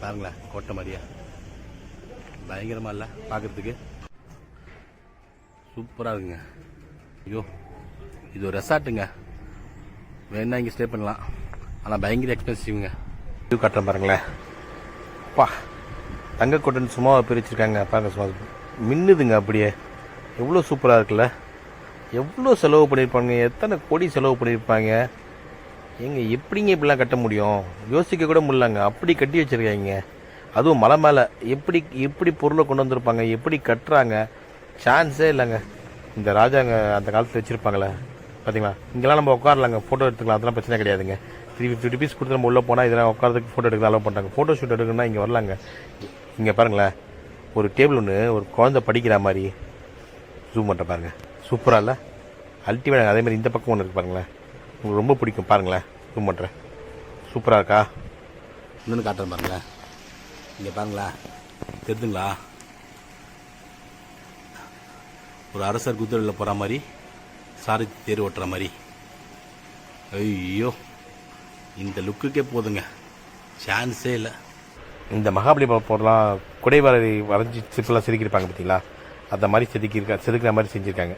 பாருங்களேன் கோட்டை மாதிரியா பயங்கரமாக இல்லை பார்க்குறதுக்கு சூப்பராக இருக்குங்க. ஐயோ இது ஒரு ரெசார்ட்டுங்க, வேணா இங்கே ஸ்டே பண்ணலாம், ஆனால் பயங்கர எக்ஸ்பென்சிவ்ங்க. வியூ காட்டுறேன் பாருங்களேன். பா தங்கக்கோட்டைன்னு சும்மா பிரிச்சிருக்காங்க பாருங்க, சும்மா மின்னுதுங்க அப்படியே. எவ்வளோ சூப்பராக இருக்குல்ல, எவ்வளோ செலவு பண்ணியிருப்பாங்க, எத்தனை கோடி செலவு பண்ணியிருப்பாங்க. ஏங்க எப்படிங்க இப்படிலாம் கட்ட முடியும், யோசிக்க கூட முடியலங்க. அப்படி கட்டி வச்சுருக்காங்க, அதுவும் மலை மேலே. எப்படி எப்படி பொருளை கொண்டு வந்திருப்பாங்க, எப்படி கட்டுறாங்க, சான்ஸே இல்லைங்க. இந்த ராஜாங்க அந்த காலத்தில் வச்சுருப்பாங்களே பார்த்தீங்களா, இங்கெல்லாம் நம்ம உட்காரலாங்க, ஃபோட்டோ எடுத்துக்கலாம், அதெல்லாம் பிரச்சனை கிடையாதுங்க. 350 ருபீஸ் கொடுத்து நம்ம உள்ளே போனால் இதெல்லாம் உட்காரதுக்கு ஃபோட்டோ எடுக்க அலோவ் பண்ணுறாங்க. ஃபோட்டோ ஷூட் எடுக்கணும்னா இங்கே வரலாங்க. இங்கே பாருங்களேன், ஒரு டேபிள் ஒன்று, ஒரு குழந்தை படிக்கிற மாதிரி ஜூம் பண்ணுற பாருங்க, சூப்பராக இல்லை, அல்டிமேட். அதேமாதிரி இந்த பக்கம் ஒன்று இருக்குது பாருங்களேன், உங்களுக்கு ரொம்ப பிடிக்கும் பாருங்களேன், ஜூம் பண்ணுறேன், சூப்பராக இருக்கா. இன்னொன்று காட்டுறேன் பாருங்களேன், இங்கே பாருங்களேன், தெரியுதுங்களா, ஒரு அரசர் குதிரையில் போகிற மாதிரி, சாரதி தேர் ஓட்டுற மாதிரி. ஐயோ இந்த லுக்குக்கே போதுங்க, சான்ஸே இல்லை. இந்த மகாபலிபுரம் போகிறலாம் குடைவரை வரைஞ்சி சிப்பிலாம் செதுக்கியிருப்பாங்க பார்த்தீங்களா, அந்த மாதிரி செதுக்கிற மாதிரி செஞ்சுருக்காங்க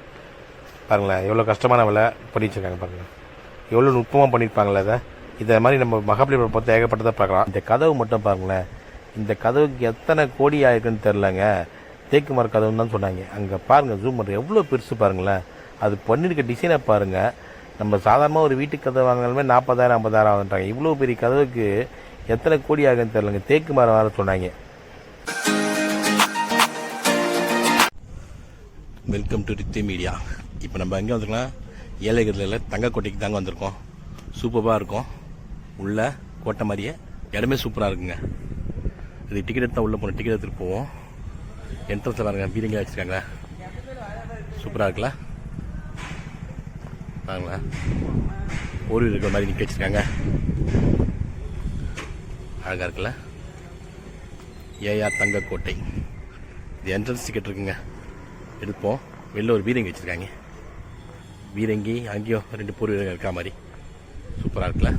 பாருங்களேன். எவ்வளோ கஷ்டமான வேலை பண்ணி வச்சுருக்காங்க பாருங்கள், எவ்வளோ நுட்பமாக பண்ணியிருப்பாங்களே. இதை மாதிரி நம்ம மகாபலிபுரம் பார்த்து ஏகப்பட்டதாக பார்க்கலாம். இந்த கதவு மட்டும் பாருங்களேன், இந்த கதவுக்கு எத்தனை கோடி ஆயிருக்குன்னு தெரிலங்க. தேக்கு மர கதவுன்னு தான் சொன்னாங்க. அங்கே பாருங்கள், ஜூம் பண்ணுற எவ்வளோ பெருசு பாருங்களேன். அது பண்ணியிருக்க டிசைனை பாருங்கள். நம்ம சாதாரணமாக ஒரு வீட்டுக்கு கதவு வாங்கினாலுமே 40,000 50,000 ஆகுன்றாங்க. இவ்வளோ பெரிய கதவுக்கு எத்தனை கோடி ஆகுன்னு தெரிலங்க. தேக்கு மரம் வேறு சொன்னாங்க. Welcome to Riddhi media. இப்போ நம்ம எங்கே வந்துருக்கலாம், ஏழைகளில் தங்கக்கோட்டைக்கு தாங்க வந்திருக்கோம். சூப்பராக இருக்கும், உள்ள கோட்டை மாதிரியே இடமே சூப்பராக இருக்குங்க. இது டிக்கெட் எடுத்தால் உள்ளே போகணும், டிக்கெட் எடுத்துகிட்டு போவோம். என்ட்ரன்ஸில் பாருங்கள், பீரங்கியாக வச்சுருக்காங்க, சூப்பராக இருக்குல்ல பாருங்களேன். ஒரு இருக்கிற மாதிரி நிற்க வச்சுருக்காங்க, அழகாக இருக்குல்ல. ஏஆர் தங்கக்கோட்டை. இது என்ட்ரன்ஸ் டிக்கெட் இருக்குங்க, எடுப்போம். வெளில ஒரு பீரங்கி வச்சுருக்காங்க, பீரங்கி அங்கேயும் 2 பூர்வீகங்கள் இருக்கா மாதிரி சூப்பராக இருக்குல்ல.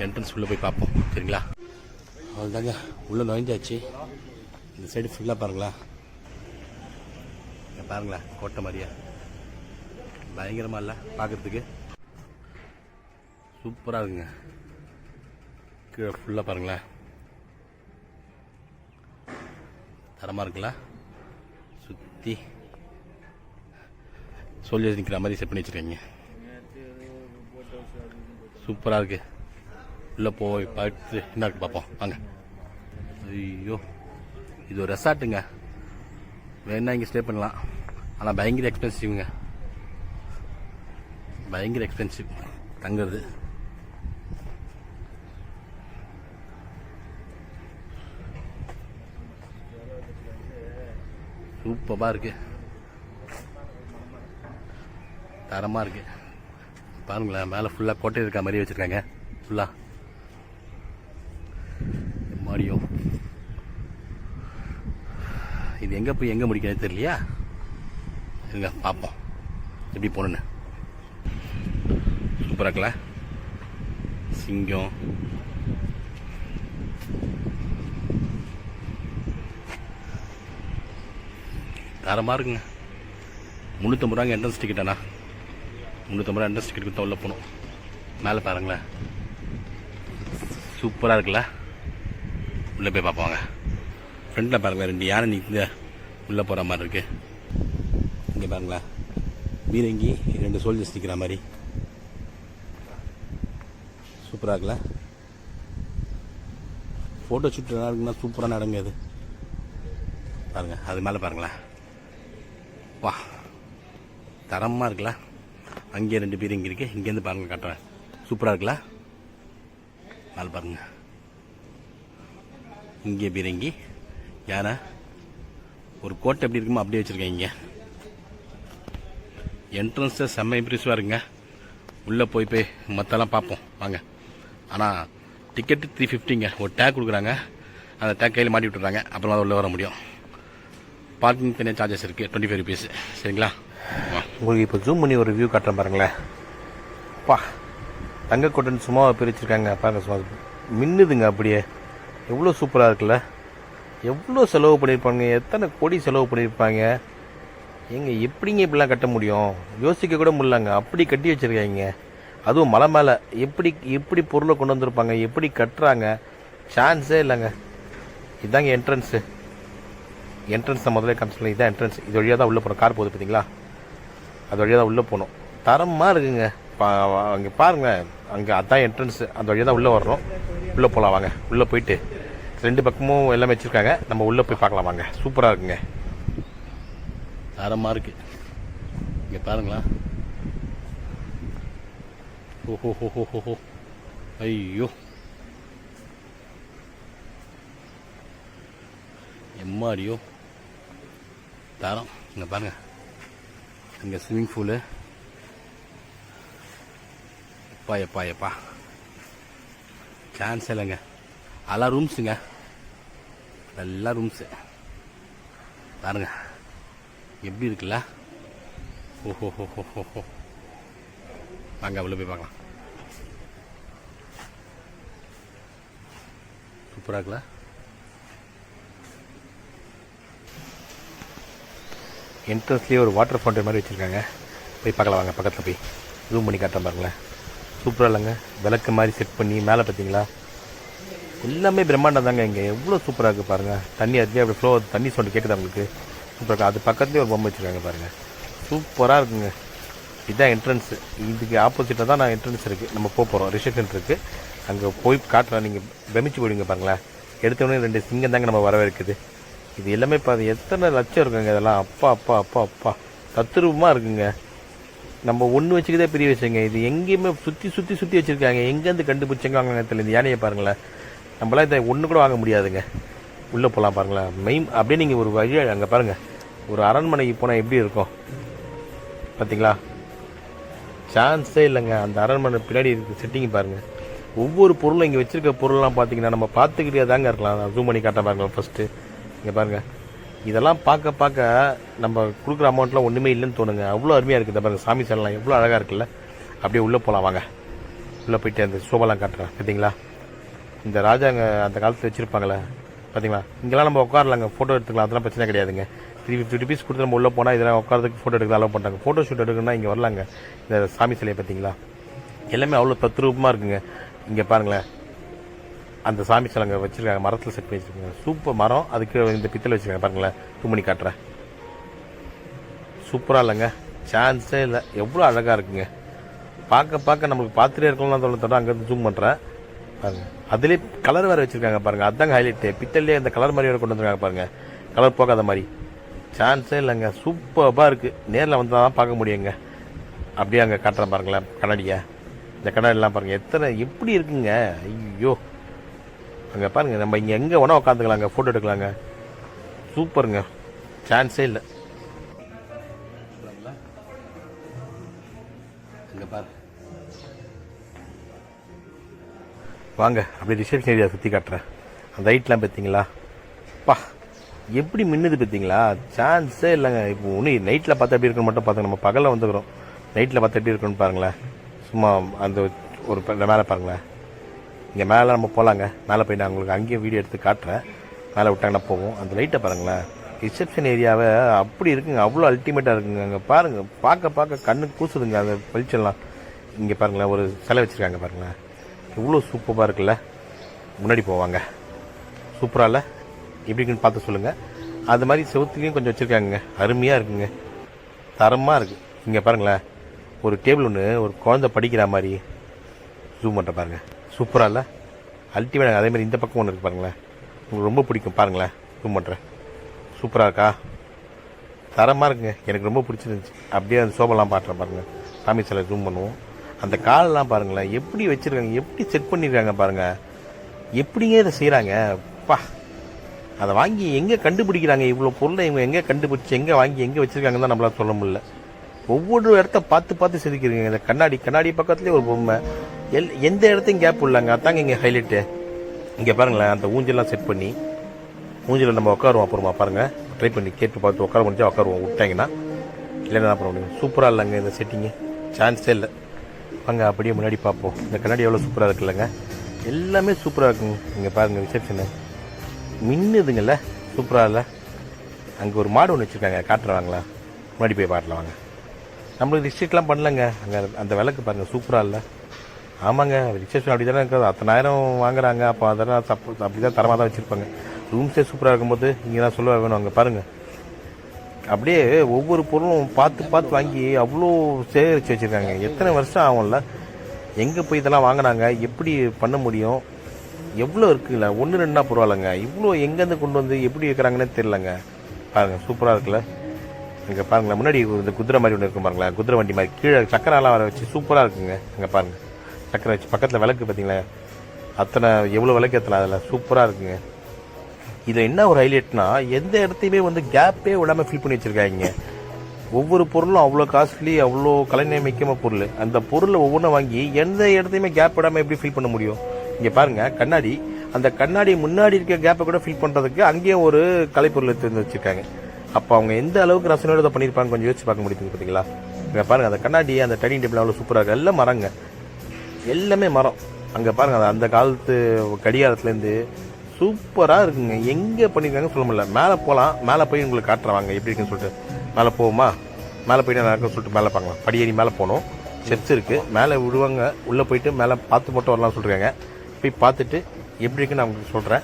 என்ட்ரன்ஸ் உள்ளே போய் பார்ப்போம் சரிங்களா. அவ்வளோதாங்க, உள்ளே நுழைஞ்சாச்சு. இந்த சைடு ஃபுல்லாக பாருங்களேன், இங்கே பாருங்களேன் கோட்டை மாதிரியா பயங்கரமாக இல்லை பார்க்குறதுக்கு, சூப்பராக இருக்குங்க. கீழே ஃபுல்லாக பாருங்களேன், தரமாக இருக்குல்ல. சுற்றி சோல்ஜர்ஸ் நிற்கிற மாதிரி செட் பண்ணி வச்சுருக்கீங்க, சூப்பராக இருக்குது. உள்ளே போய் பார்த்து என்ன இருக்கு பார்ப்போம் வாங்க. ஐயோ இது ஒரு ரெசார்ட்டுங்க, வேணா இங்கே ஸ்டே பண்ணலாம், ஆனால் பயங்கர எக்ஸ்பென்சிவ்ங்க, பயங்கர எக்ஸ்பென்சிவ் தங்குறது. சூப்பராக இருக்கு, தரமாக இருக்கு பாருங்களேன். மேலே ஃபுல்லாக கோட்டை இருக்க மாதிரி வச்சுருக்காங்க, ஃபுல்லாக மாடியோ. இது எங்கே போய் எங்கே முடிக்கிறது தெரியலையா, இருங்க பார்ப்போம் எப்படி போகணுன்னு. சூப்பராக இருக்குல்ல, சிங்கம் தரமாக இருக்குங்க. 350 ரூபாங்க என்ட்ரன்ஸ் டிக்கெட்டாண்ணா, 350 ரூபா என்ட்ரன்ஸ் டிக்கெட் கொடுத்தா உள்ளே போகணும். மேலே பாருங்களேன், சூப்பராக இருக்குல்ல. உள்ளே போய் பார்ப்பாங்க. ஃப்ரெண்டில் பாருங்களேன், 2 யானை நிற்குது, உள்ளே போகிற மாதிரி இருக்குது. இங்கே பாருங்களேன், பீரங்கி 2 சோல்ஜர்ஸ் நிற்கிற மாதிரி சூப்பராக இருக்குல்ல. ஃபோட்டோ ஷூட் நல்லா இருக்குன்னா சூப்பரான இடங்க அது பாருங்கள். அது மேலே பாருங்களேன், வா தரமாக இருக்குல்ல. அங்கேயே 2 பீரங்கி இருக்குது, இங்கேருந்து பாருங்கள் காட்டுறேன், சூப்பராக இருக்குல்ல. மேலே பாருங்கள், இங்கே பீரங்கி யானை, ஒரு கோட்டை எப்படி இருக்குமோ அப்படியே வச்சுருக்கேன். என்ட்ரன்ஸை செம்ம இம்ப்ரெசிவாக இருக்குங்க. உள்ளே போய் மற்றெல்லாம் பார்ப்போம் வாங்க. ஆனால் டிக்கெட்டு 350ங்க, ஒரு டேக் கொடுக்குறாங்க, அந்த டேக் கையில் மாட்டி விட்டுறாங்க, அப்புறம் தான் உள்ளே வர முடியும். பார்க்கிங் தனியாக சார்ஜஸ் இருக்குது, 25 ருபீஸ் சரிங்களா. உங்களுக்கு இப்போ ஜூம் பண்ணி ஒரு வியூ காட்டுறேன் பாருங்களேன். பா தங்கக்கோட்டைன்னு சும்மா பிரிச்சிருக்காங்க பாருங்கள், சும்மா மின்னுதுங்க அப்படியே. எவ்வளோ சூப்பராக இருக்குல்ல. எவ்வளோ செலவு பண்ணியிருப்பாங்க, எத்தனை கோடி செலவு பண்ணியிருப்பாங்க. எங்க எப்படிங்க இப்படிலாம் கட்ட முடியும்? யோசிக்க கூட முடியலங்க. அப்படி கட்டி வச்சுருக்காங்க. அதுவும் மலை மேலே எப்படி எப்படி பொருளை கொண்டு வந்திருப்பாங்க, எப்படி கட்டுறாங்க, சான்ஸே இல்லைங்க. இதுதாங்க என்ட்ரன்ஸு. என்ட்ரன்ஸ் தான் முதல்ல காமிச்சிக்கலாம். இதுதான் என்ட்ரன்ஸ். இது வழியாக தான் உள்ளே போகணும். கார் போகுது பார்த்தீங்களா, அது வழியாக தான் உள்ளே போகணும். தரமாக இருக்குங்க. அங்கே பாருங்கள், அங்கே அதான் என்ட்ரன்ஸு. அந்த வழியாக தான் உள்ளே வரணும். உள்ளே போகலாம் வாங்க. உள்ளே போயிட்டு 2 பக்கமும் எல்லாமே வச்சுருக்காங்க. நம்ம உள்ளே போய் பார்க்கலாம் வாங்க. சூப்பராக இருக்குங்க, தரமாக இருக்குது. இங்கே பாருங்களா. ஓஹோ ஹோ ஹோ ஹோ ஹோ, ஐயோ எம்மாடியோ தரம். இங்கே பாருங்க, இங்கே ஸ்விம்மிங் பூலு. எப்பா எப்பா எப்பா, சான்ஸ் இல்லைங்க. அதெல்லாம் ரூம்ஸுங்க, நல்லா ரூம்ஸு பாருங்க எப்படி இருக்குல்ல. ஓஹோ ஹோ ஹோ ஹோ ஹோ, வாங்க உள்ள போய் பார்க்கலாம். சூப்பராக இருக்குல்ல. என்ட்ரன்ஸ்லேயே ஒரு வாட்டர் ஃபவுண்டன் மாதிரி வச்சுருக்காங்க. போய் பார்க்கலாம் வாங்க. பக்கத்தில் போய் ஜூம் பண்ணி காட்டுறேன் பாருங்களேன். சூப்பராக இல்லைங்க. விளக்கு மாதிரி செட் பண்ணி மேலே பார்த்தீங்களா, எல்லாமே பிரம்மாண்டம் தாங்க. இங்கே எவ்வளோ சூப்பராக இருக்குது பாருங்கள். தண்ணி அதுலேயே அப்படி ஃப்ளோ, தண்ணி சவுண்டு கேட்குது உங்களுக்கு. சூப்பராக இருக்குது. அது பக்கத்துலேயே ஒரு பொம்மை வச்சுருக்காங்க பாருங்கள். சூப்பராக இருக்குங்க. இதுதான் என்ட்ரன்ஸு. இதுக்கு ஆப்போசிட்டாக தான் நான் என்ட்ரன்ஸ் இருக்குது. நம்ம போகிறோம். ரிசப்ஷன் இருக்குது, அங்கே போய் காட்டுறேன். நீங்கள் பிரமிச்சு போயிடுங்க பாருங்களேன். எடுத்தோடனே 2 சிங்கம் தாங்க நம்ம வரவேற்குது. இது எல்லாமே பார்த்து எத்தனை லட்சம் இருக்குங்க இதெல்லாம். அப்பா அப்பா அப்பா அப்பா, தத்ரூபமாக இருக்குங்க. நம்ம ஒன்று வச்சுக்கிதே பெரிய விஷயங்க. இது எங்கேயுமே சுற்றி சுற்றி சுற்றி வச்சுருக்காங்க. எங்கேருந்து கண்டுபிடிச்சங்க வாங்க தெரியல. இந்த யானையை பாருங்களேன். நம்மளாம் இதை ஒன்று கூட வாங்க முடியாதுங்க. உள்ளே போகலாம் பாருங்களேன். மெயின் அப்படியே நீங்கள் ஒரு வழியாக அங்கே பாருங்கள். ஒரு அரண்மனைக்கு போனால் எப்படி இருக்கும் பார்த்தீங்களா, சான்ஸே இல்லைங்க. அந்த அரண்மனை பின்னாடி இருக்குது செட்டிங் பாருங்கள். ஒவ்வொரு பொருளும் இங்கே வச்சுருக்க பொருள்லாம் பார்த்தீங்கன்னா நம்ம பார்த்துக்கிட்டே தாங்க இருக்கலாம். நான் ஜூம் பண்ணி காட்ட பாருங்கள் ஃபஸ்ட்டு. இங்கே பாருங்கள், இதெல்லாம் பார்க்க பார்க்க நம்ம கொடுக்குற அமௌண்ட்லாம் ஒன்றுமே இல்லைன்னு தோணுங்க. அவ்வளோ அருமையாக இருக்குது. பாருங்கள், சாமி சிலைலாம் எவ்வளோ அழகாக இருக்குல்ல. அப்படியே உள்ளே போகலாம் வாங்க. உள்ளே போயிட்டு அந்த சோபாலாம் காட்டுறேன் பார்த்தீங்களா. இந்த ராஜாங்க அந்த காலத்தில் வச்சுருப்பாங்களே பார்த்தீங்களா. இங்கெல்லாம் நம்ம உட்காரலாங்க, ஃபோட்டோ எடுத்துக்கலாம். அதெல்லாம் பிரச்சனை கிடையாதுங்க. 350 rupees கொடுத்து நம்ம உள்ளே போனால் இதெல்லாம் உட்காரதுக்கு ஃபோட்டோ எடுக்க அலோவ் பண்ணுறாங்க. ஃபோட்டோ ஷூட் எடுக்கணும்னா இங்கே வரலாங்க. இந்த சாமி சிலையை பார்த்தீங்களா, எல்லாமே அவ்வளோ தத்ரூபமாக இருக்குங்க. இங்கே பாருங்களேன், அந்த சாமி சிலைங்க வச்சுருக்காங்க. மரத்தில் செட் பண்ணி வச்சுருக்காங்க. சூப்பர் மரம். அதுக்கு இந்த பித்தளை வச்சுருக்காங்க பாருங்களேன். ஜூம் பண்ணி காட்டுறேன். சூப்பராக இல்லைங்க, சான்ஸே இல்லை. எவ்வளோ அழகாக இருக்குங்க. பார்க்க பார்க்க நம்மளுக்கு பார்த்துட்டே இருக்கணும்னு தோணத்தோட அங்கேருந்து ஜூம் பண்ணுறேன் பாருங்கள். அதுலேயே கலர் வேறு வச்சுருக்காங்க பாருங்கள். அதுதாங்க ஹைலைட்டு. பித்தள்லேயே அந்த கலர் மாதிரி வேறு கொண்டு வந்துருக்காங்க பாருங்கள். கலர் போகாத மாதிரி. சான்ஸே இல்லைங்க. சூப்பராக இருக்குது. நேரில் வந்தால் தான் பார்க்க முடியுங்க. அப்படியே அங்கே காட்டுறேன் பாருங்களேன் கண்ணாடியை. இந்த கண்ணாடிலாம் பாருங்கள் எத்தனை எப்படி இருக்குங்க. ஐயோ, அங்கே பாருங்கள். நம்ம இங்கே எங்கே வேணால் உட்காந்துக்கலாங்க, ஃபோட்டோ எடுக்கலாங்க. சூப்பருங்க, சான்ஸே இல்லை. அங்கே பாரு வாங்க. அப்படியே ரிசப்ஷன் ஏரியா சுற்றி காட்டுறேன். அந்த லைட்லாம் பார்த்தீங்களா, பா எப்படி மின்னுது பார்த்தீங்களா. சான்ஸே இல்லைங்க. இப்போ ஒன்றும் நைட்டில் பார்த்து எப்படி இருக்குன்னு மட்டும் பார்த்துங்க. நம்ம பகலில் வந்துக்கிறோம், நைட்டில் பார்த்து எப்படி இருக்குன்னு பாருங்களேன். சும்மா அந்த ஒரு மேலே பாருங்களேன். இங்கே மேலே நம்ம போகலாங்க. மேலே போய் நான் உங்களுக்கு அங்கேயும் வீடியோ எடுத்து காட்டுறேன். மேலே விட்டாங்கன்னா போவோம். அந்த லைட்டை பாருங்களேன். ரிசப்ஷன் ஏரியாவை அப்படி இருக்குங்க. அவ்வளோ அல்டிமேட்டாக இருக்குங்க. அங்கே பாருங்கள், பார்க்க பார்க்க கண்ணுக்கு கூசுதுங்க அந்த வெளிச்சம்லாம். இங்கே பாருங்களேன், ஒரு சிலை வச்சுருக்காங்க பாருங்களேன். இவ்வளோ சூப்பராக இருக்குல்ல. முன்னாடி போவாங்க. சூப்பராக இல்லை, எப்படின்னு பார்த்து சொல்லுங்கள். அது மாதிரி செவத்துலேயும் கொஞ்சம் வச்சுருக்காங்க. அருமையாக இருக்குங்க, தரமாக இருக்குது. இங்கே பாருங்களேன், ஒரு டேபிள் ஒன்று, ஒரு குழந்தை படிக்கிற மாதிரி ஜூம் பண்ணுற பாருங்கள். சூப்பராக இல்லை, அல்டிமேட். அதே மாதிரி இந்த பக்கம் ஒன்று இருக்குது பாருங்களேன். உங்களுக்கு ரொம்ப பிடிக்கும் பாருங்களேன். ஜூம் பண்ணுறேன். சூப்பராக இருக்கா, தரமாக இருக்குங்க. எனக்கு ரொம்ப பிடிச்சிருந்துச்சி. அப்படியே அந்த சோபெல்லாம் பாட்டுறேன் பாருங்கள். சாமி சிலை ஜூம் பண்ணுவோம். அந்த காலெல்லாம் பாருங்களேன் எப்படி வச்சுருக்காங்க, எப்படி செட் பண்ணியிருக்காங்க பாருங்கள். எப்படிங்க இதை செய்கிறாங்க பா. அதை வாங்கி எங்கே கண்டுபிடிக்கிறாங்க, இவ்வளோ பொருளை இவங்க எங்கே கண்டுபிடிச்சி எங்கே வாங்கி எங்கே வச்சுருக்காங்கன்னு தான் நம்மளால் சொல்ல முடியல. ஒவ்வொரு இடத்த பார்த்து பார்த்து செதுக்கிறீங்க. இந்த கண்ணாடி பக்கத்துலேயே ஒரு பொம்மை. எந்த இடத்தையும் கேப் இல்லைங்க. அதாங்க இங்கே ஹைலைட்டு. இங்கே பாருங்களேன், அந்த ஊஞ்சல்லாம் செட் பண்ணி ஊஞ்சலில் நம்ம உட்காருவோம். அப்புறமா பாருங்கள், ட்ரை பண்ணி கேட்டு பார்த்து உட்கார முடிஞ்சா உட்காருவோம். விட்டாங்கன்னா இல்லைன்னா அப்புறம் முடியும். சூப்பராக இல்லைங்க இந்த செட்டிங்கு, சான்ஸே இல்லை. வாங்க அப்படியே முன்னாடி பார்ப்போம். இந்த கண்ணாடி எவ்வளோ சூப்பராக இருக்குல்லங்க. எல்லாமே சூப்பராக இருக்குங்க. இங்கே பாருங்கள் ரிசப்ஷனு மின்னுதுங்கள்ல, சூப்பராக இல்லை? அங்கே ஒரு மாடு ஒன்று வச்சுருக்காங்க, காட்டுறாங்களா? முன்னாடி போய் பாட்டலாம் வாங்க. நம்மளுக்கு ரிஸ்ட்ரிக்ட்லாம் பண்ணலங்க. அங்கே அந்த விளக்கு பாருங்கள், சூப்பராக இல்லை? ஆமாங்க, ரிசப்ஷன் அப்படி தானே இருக்காது. 10,000 வாங்குறாங்க, அப்போ அதெல்லாம் அப்படி தான் தரமாக தான் வச்சுருப்பாங்க. ரூம்ஸே சூப்பராக இருக்கும்போது இங்கே தான் சொல்ல வேணும். அங்கே பாருங்கள், அப்படியே ஒவ்வொரு பொருளும் பார்த்து பார்த்து வாங்கி அவ்வளோ சேகரித்து வச்சுருக்காங்க. எத்தனை வருஷம் ஆகும்ல? எங்கே போய் இதெல்லாம் வாங்கினாங்க? எப்படி பண்ண முடியும்? எவ்வளோ இருக்குல்ல? 1-2 பரவாயில்லைங்க, இவ்வளோ எங்கேருந்து கொண்டு வந்து எப்படி வைக்கிறாங்கன்னே தெரிலங்க. பாருங்கள், சூப்பராக இருக்குல்ல? இங்கே பாருங்களேன், முன்னாடி இந்த குதிரை மாதிரி ஒன்று இருக்கும் பாருங்களேன், குதிரை வண்டி மாதிரி கீழே சக்கரெல்லாம் வர வச்சு சூப்பராக இருக்குங்க. இங்கே பாருங்கள், சக்கரை வச்சு பக்கத்தில் விளக்கு பார்த்தீங்களா? அத்தனை எவ்வளோ விளக்கு ஏற்றலாம் அதில், சூப்பராக இருக்குங்க. இதில் என்ன ஒரு ஹைலைட்னா, எந்த இடத்தையுமே வந்து கேப்பே விடாமல் ஃபில் பண்ணி வச்சுருக்காங்க. ஒவ்வொரு பொருளும் அவ்வளோ காஸ்ட்லி, அவ்வளோ கலைநயமிக்கமான பொருள். அந்த பொருளை ஒவ்வொன்றும் வாங்கி எந்த இடத்தையுமே கேப் விடாமல் எப்படி ஃபில் பண்ண முடியும்? இங்கே பாருங்கள், கண்ணாடி, அந்த கண்ணாடி முன்னாடி இருக்க கேப்பை கூட ஃபில் பண்ணுறதுக்கு அங்கேயும் ஒரு கலைப்பொருள் எடுத்து வச்சுருக்காங்க. அப்போ அவங்க எந்த அளவுக்கு ரசனையோட இதை பண்ணியிருப்பாங்க கொஞ்சம் யோசிச்சு பார்க்க முடியுது பார்த்தீங்களா? இங்கே பாருங்கள், அந்த கண்ணாடி, அந்த டைனிங் டேபிள் அவ்வளோ சூப்பராக இருக்குது. எல்லாம் மரங்க, எல்லாமே மரம். அங்கே பாருங்கள், அந்த காலத்து கடிகாரத்துலேருந்து சூப்பராக இருக்குங்க. எங்கே பண்ணியிருக்காங்க சொல்ல முடியல. மேலே போகலாம், மேலே போய் உங்களுக்கு காட்டுறாங்க எப்படி இருக்குன்னு சொல்லிட்டு. மேலே போவோமா? மேலே போயிட்டு நான் இருக்குன்னு சொல்லிட்டு மேலே பார்க்கலாம். படியேறி மேலே போகணும், ஸ்டெப்ஸ் இருக்குது, மேலே விடுவாங்க. உள்ளே போயிட்டு மேலே பார்த்து மட்டும் வரலாம்னு சொல்லிருக்காங்க. போய் பார்த்துட்டு எப்படி இருக்குன்னு நான் உங்களுக்கு சொல்கிறேன்.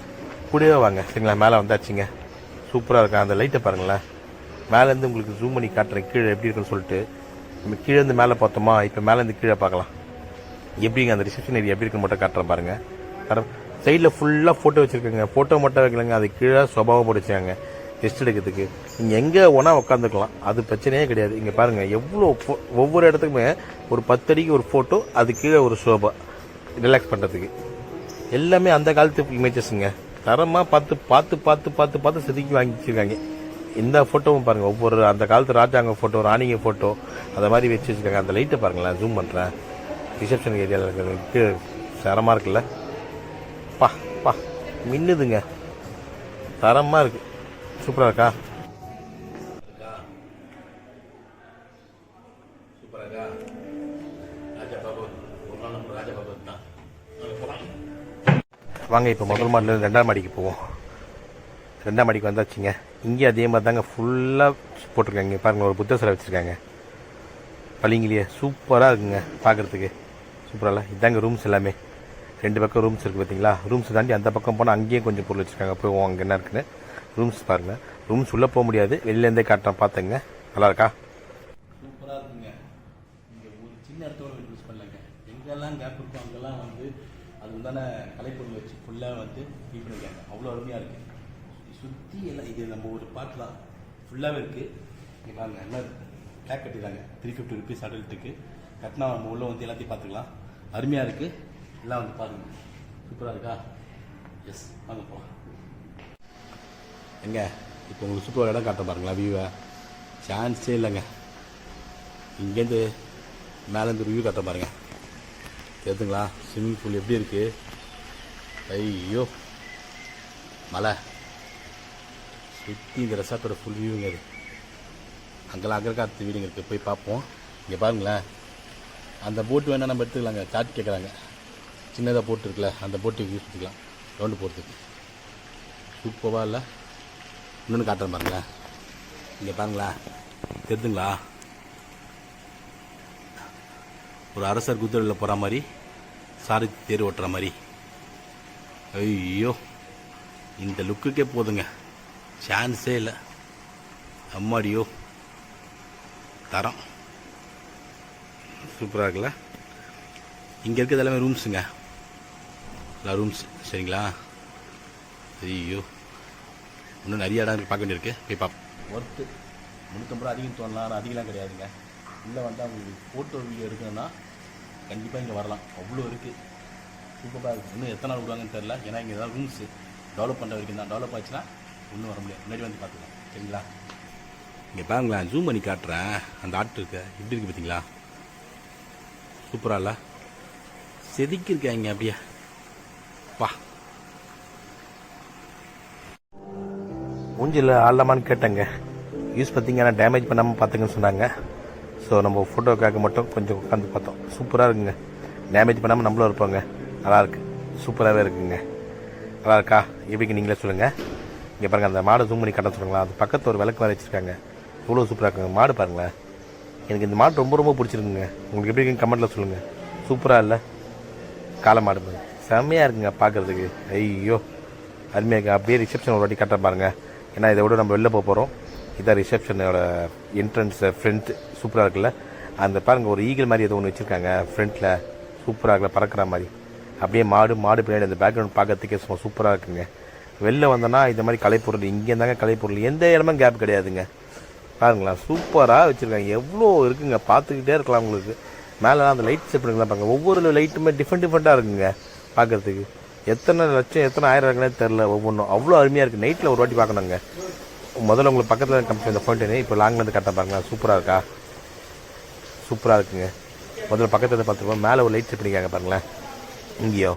கூடவே வாங்க, சரிங்களா? மேலே வந்தாச்சுங்க, சூப்பராக இருக்கா. அந்த லைட்டை பாருங்களேன், மேலேருந்து உங்களுக்கு ஜூம் பண்ணி காட்டுறேன் கீழே எப்படி இருக்குன்னு சொல்லிட்டு. நம்ம கீழேருந்து மேலே பார்த்தோமா, இப்போ மேலேருந்து கீழே பார்க்கலாம் எப்படிங்க அந்த ரிசப்ஷன் ஏரியா எப்படி இருக்குன்னு மட்டும் காட்டுறேன் பாருங்கள். சைடில் ஃபுல்லாக ஃபோட்டோ வச்சுருக்கேங்க. ஃபோட்டோ மட்டும் வைக்கலங்க, அது கீழே சுபாவம் போட்டு வச்சாங்க ரெஸ்ட் எடுக்கிறதுக்கு. நீங்கள் எங்கே ஒன்றா உட்காந்துக்கலாம், அது பிரச்சனையே கிடையாது. இங்கே பாருங்கள், எவ்வளோ ஒவ்வொரு இடத்துக்குமே ஒரு 10 அடிக்கு ஒரு ஃபோட்டோ, அது கீழே ஒரு சோபா ரிலாக்ஸ் பண்ணுறதுக்கு. எல்லாமே அந்த காலத்து இமேஜஸ்ங்க. தரமாக பார்த்து பார்த்து பார்த்து பார்த்து பார்த்து செதுக்கி வாங்கி வச்சுருக்காங்க. இந்த ஃபோட்டோவும் பாருங்கள், ஒவ்வொரு அந்த காலத்து ராஜாங்க ஃபோட்டோ, ராணிங்க ஃபோட்டோ, அதை மாதிரி வச்சு வச்சுருக்காங்க. அந்த லைட்டை பாருங்களேன், ஜூம் பண்ணுறேன். ரிசப்ஷன் ஏரியாவில் இருக்கிறதுக்கு தரமாக இருக்குல்ல? பா பா மின்னுதுங்க, தரமாக இருக்குது, சூப்பராக இருக்கா? சூப்பராக வாங்க. இப்போ முதல் மாடிலேருந்து 2ஆம் மாடிக்கு போவோம். 2ஆம் மாடிக்கு வந்தாச்சுங்க. இங்கே அதே மாதிரி தாங்க ஃபுல்லாக போட்டிருக்காங்க. பாருங்கள், ஒரு புத்த சிலை வச்சுருக்காங்க பளிங்கிலேயே, சூப்பராக இருக்குங்க பார்க்குறதுக்கு. சூப்பராக இதாங்க ரூம்ஸ் எல்லாமே. 2 பக்கம் ரூம்ஸ் இருக்குது பார்த்தீங்களா? ரூம்ஸ் தாண்டி அந்த பக்கம் போனால் அங்கேயும் கொஞ்சம் பொருள் வச்சுருக்காங்க. போய் அங்கே என்ன இருக்குன்னு ரூம்ஸ் பாருங்கள். ரூம்ஸ் உள்ளே போக முடியாது, வெளிலேருந்தே காட்டுறேன், பார்த்துங்க. நல்லா இருக்கா? சூப்பராக இருக்குங்க. இங்கே ஒரு சின்ன இடத்தோட யூஸ் பண்ணலங்க. எங்கெல்லாம் கேப் இருக்கும் அங்கெல்லாம் வந்து அது உண்டான கலைப்பொருள் வச்சு ஃபுல்லாக வந்து ஃபீல் பண்ணியிருக்காங்க. அவ்வளோ அருமையாக இருக்குது. சுற்றி எல்லாம் இது நம்ம ஒரு பாட்டு தான் ஃபுல்லாகவே இருக்குது. இங்கே பாருங்கள், எல்லாம் கேக் கட்டிடுறாங்க. 350 ருபீஸ் அடல்ட்டுக்கு கட்டினா நம்ம உள்ளே வந்து எல்லாத்தையும் பார்த்துக்கலாம். அருமையாக இருக்குது. எல்லாம் வந்து பாருங்கள், சூப்பராக இருக்கா? எஸ், வாங்க போகலாம். எங்க இப்போ உங்களுக்கு சூப்பராக இடம் காட்ட பாருங்களா? வியூவை சான்ஸே இல்லைங்க. இங்கேருந்து மேலேருந்து ஒரு வியூ காட்ட பாருங்க, தெரியுதுங்களா? ஸ்விம்மிங் பூல் எப்படி இருக்குது? ஐயோ, மலை சுற்றி இந்த ரெசார்ட்டோட ஃபுல் வியூங்க. இது அங்கெல்லாம் அங்கே இருக்க அடுத்த வீடுங்க இருக்குது, போய் பார்ப்போம். இங்கே பாருங்களேன், அந்த போட்டு வேணால் நம்ம எடுத்துக்கலாங்க. சார்ஜ் கேட்குறாங்க. சின்னதாக போட்டு இருக்குல்ல, அந்த போட்டுக்கு யூஸ் பண்ணிக்கலாம் ரவுண்டு போகிறதுக்கு. சூப்பராக இல்லை? இன்னொன்று காட்டுறேன் பாருங்களேன். இங்கே பாருங்களேன், தெரியுதுங்களா? ஒரு அரசர் குதிரையில் போகிற மாதிரி, சாரதி தேர் ஓட்டுற மாதிரி. ஐயோ, இந்த லுக்குக்கே போதுங்க, சான்ஸே இல்லை. அம்மாடியோ, தரம் சூப்பராக இருக்குல்ல? இங்கே இருக்கிறது எல்லாமே ரூம்ஸுங்க, எல்லாம் ரூம்ஸ், சரிங்களா? ஐயோ, இன்னும் நிறைய இடம் பார்க்க வேண்டியிருக்கு, போய் பார்ப்போம். ஒர்த்து 350 ரூபா அதிகம் தோணலாம், ஆனால் அதிகம்லாம் கிடையாதுங்க. இல்லை வந்து அவங்களுக்கு ஃபோட்டோ வீடியோ எடுக்கணும்னா கண்டிப்பாக இங்கே வரலாம். அவ்வளோ இருக்குது, சூப்பராக இருக்குது. இன்னும் எத்தனை நாள் விடுவாங்கன்னு தெரில, ஏன்னா இங்கே ஏதாவது ரூம்ஸு டெவலப் பண்ணுற வரைக்கும் தான். டெவலப் ஆச்சுன்னா இன்னும் வர முடியாது, முன்னாடி வந்து பார்த்துக்கலாம், சரிங்களா? இங்கே பாருங்களேன், ஜூம் பண்ணி காட்டுறேன். அந்த ஆட்டு இருக்க எப்படி இருக்குது பார்த்தீங்களா? சூப்பராக இல்லை? செதுக்கி இருக்காங்க அப்படியே, பா. மூஞ்சில் ஆடலாமான்னு கேட்டேங்க. யூஸ் பார்த்தீங்கன்னா டேமேஜ் பண்ணாமல் பார்த்துங்கன்னு சொன்னாங்க. ஸோ நம்ம ஃபோட்டோக்காக மட்டும் கொஞ்சம் உட்காந்து பார்த்தோம். சூப்பராக இருக்குங்க, டேமேஜ் பண்ணாமல் நம்மளும் இருப்போங்க. நல்லாயிருக்கு, சூப்பராகவே இருக்குங்க. நல்லா இருக்கா? எப்படிங்க நீங்களே சொல்லுங்கள். இங்கே பாருங்கள், அந்த மாடை ஜூம் பண்ணி கட்ட சொல்லுங்களா. அது பக்கத்தில் ஒரு விளக்கு வேறு வச்சுருக்காங்க. இவ்வளோ சூப்பராக இருக்குங்க மாடு. பாருங்களேன், எனக்கு இந்த மாடு ரொம்ப ரொம்ப பிடிச்சிருக்குங்க. உங்களுக்கு எப்படி இருக்குங்க கமெண்ட்டில் சொல்லுங்கள். சூப்பராக இல்லை? காளை மாடு செம்மையாக இருக்குங்க பார்க்குறதுக்கு. ஐயோ அருமையாக இருக்குது. அப்படியே ரிசப்ஷன் ஒரு வாட்டி கட்ட பாருங்கள். ஏன்னா இதை விட நம்ம வெளில போக போகிறோம். இதான் ரிசப்ஷனோட என்ட்ரன்ஸு ஃப்ரண்ட். சூப்பராக இருக்குல்ல? அந்த பாருங்கள், ஒரு ஈகிள் மாதிரி ஏதோ ஒன்று வச்சுருக்காங்க ஃப்ரண்ட்டில். சூப்பராக இருக்குல்ல, பறக்கிற மாதிரி. அப்படியே மாடு பின்னாடி அந்த பேக்ரவுண்ட் பார்க்கறதுக்கே சும்மா சூப்பராக இருக்குங்க. வெளில வந்தோன்னா இந்த மாதிரி கலைப்பொருள் இங்கே இருந்தாங்க. கலைப்பொருள் எந்த இடமும் கேப் கிடையாதுங்க. பாருங்களேன், சூப்பராக வச்சுருக்காங்க. எவ்வளோ இருக்குங்க, பார்த்துக்கிட்டே இருக்கலாம் உங்களுக்கு. மேலே அந்த லைட் செட் பண்ணிக்கலாம் பாருங்கள். ஒவ்வொரு லைட்டுமே டிஃப்ரெண்ட்டாக இருக்குங்க பார்க்குறதுக்கு. எத்தனை லட்சம் எத்தனை ஆயிரம் இருக்குன்னே தெரில ஒவ்வொன்றும். அவ்வளோ அருமையாக இருக்குது. நைட்டில் ஒரு வாட்டி பார்க்கணுங்க. முதல்ல உங்களுக்கு பக்கத்தில் கம்பெனி இந்த ஃபவுண்டனு இப்போ லாங்லேருந்து கட்ட பாருங்களேன். சூப்பராக இருக்கா? சூப்பராக இருக்குங்க. முதல்ல பக்கத்தில் பார்த்துருப்போம். மேலே ஒரு லைட் செட் பண்ணிக்காங்க பாருங்களேன். இங்கேயோ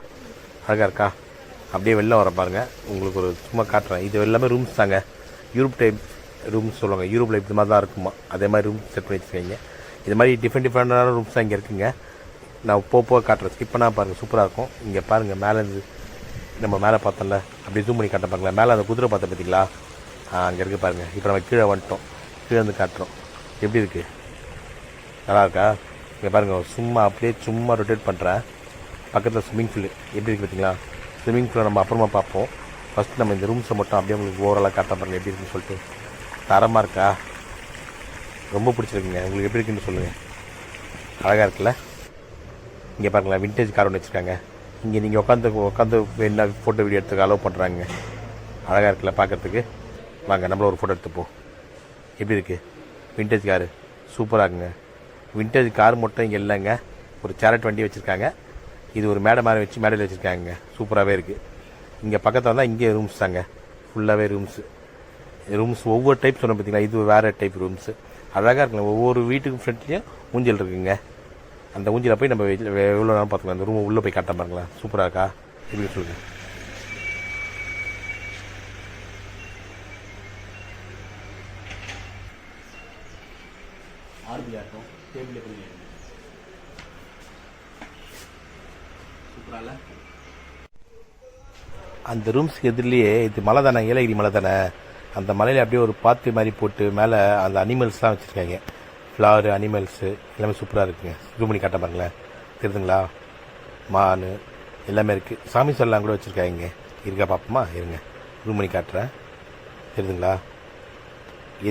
அழகாக இருக்கா? அப்படியே வெளில வர பாருங்கள். உங்களுக்கு ஒரு சும்மா காட்டுறேன். இது எல்லாமே ரூம்ஸ் தாங்க. யூரோப் டைப் ரூம்ஸ் சொல்லுவாங்க. யூரோப்பில் இது மாதிரி தான் இருக்குமா. அதே மாதிரி ரூம்ஸ் செட் பண்ணி வச்சுருக்கீங்க. இது மாதிரி டிஃப்ரெண்டான ரூம்ஸ் தான் இங்கே இருக்குங்க. நான் போக காட்டுறேன். ஸ்கிப் பண்ணால் பாருங்கள், சூப்பராக இருக்கும். இங்கே பாருங்கள், மேலேருந்து நம்ம மேலே பார்த்தோம்ல, அப்படியே ஜூம் பண்ணி காட்ட பாருங்களேன். மேலே அந்த குதிரை பார்த்த பார்த்தீங்களா? அங்கே இருக்குது பாருங்கள். இப்போ நம்ம கீழே வந்துட்டோம். கீழே வந்து காட்டுறோம். எப்படி இருக்குது? நல்லா இருக்கா? இங்கே பாருங்கள், சும்மா அப்படியே சும்மா ரொட்டேட் பண்ணுறேன். பக்கத்தில் ஸ்விம்மிங் பூல் எப்படி இருக்குது பார்த்தீங்களா? ஸ்விம்மிங் பூலை நம்ம அப்புறமா பார்ப்போம். ஃபஸ்ட்டு நம்ம இந்த ரூம்ஸை மட்டும் அப்படியே உங்களுக்கு ஓவராலாக காட்ட பாருங்கள் எப்படி இருக்குன்னு சொல்லிட்டு. தரமாக இருக்கா? ரொம்ப பிடிச்சிருக்குங்க. உங்களுக்கு எப்படி இருக்குன்னு சொல்லுங்கள். அழகாக இருக்குல்ல? இங்கே பாருங்களேன், விண்டேஜ் கார் ஒன்று வச்சுருக்காங்க. இங்கே நீங்கள் உட்காந்து என்ன ஃபோட்டோ வீடியோ எடுத்துக்க அலோவ் பண்ணுறாங்க. அழகாக இருக்குல்ல பார்க்குறதுக்கு? வாங்க நம்மள ஒரு ஃபோட்டோ எடுத்துப்போம். எப்படி இருக்குது? விண்டேஜ் காரு சூப்பராக இருக்குங்க. விண்டேஜ் கார் மட்டும் இங்கே இல்லைங்க. ஒரு சேரட் வண்டி வச்சுருக்காங்க. இது ஒரு மேடை மாதிரி வச்சு மேடையில் வச்சுருக்காங்க. சூப்பராகவே இருக்குது. இங்கே பக்கத்தில் வந்தால் இங்கே ரூம்ஸ் தாங்க. ஃபுல்லாகவே ரூம்ஸ் ஒவ்வொரு டைப் சொன்ன பார்த்தீங்களா? இது வேறு டைப் ரூம்ஸு. அழகாக இருக்குங்க. ஒவ்வொரு வீட்டுக்கும் ஃப்ரெண்ட்லேயும் ஊஞ்சல் இருக்குங்க. அந்த ஊஞ்சலை போய் நம்ம எவ்வளோ நேரம் பார்த்துக்கலாம். அந்த ரூமை உள்ளே போய் காட்ட பாருங்களேன். சூப்பராக இருக்கா? எப்படி சொல்லுங்கள். அந்த ரூம்ஸ்க்கு எதிரிலேயே இது மலை தானே, ஏலகிரி மலை தானே. அந்த மலையில் அப்படியே ஒரு பாத்தி மாதிரி போட்டு மேலே அந்த அனிமல்ஸ்லாம் வச்சுருக்காங்க. ஃப்ளவரு, அனிமல்ஸு எல்லாமே சூப்பராக இருக்குங்க. ஜூம் பண்ணி காட்ட பாருங்களேன். தெரியுதுங்களா? மான் எல்லாமே இருக்குது. சாமி சொல்லலாம் கூட வச்சுருக்காங்க. இருக்கா பார்ப்போமா? இருங்க, ஜூம் பண்ணி காட்டுறேன். தெரியுதுங்களா?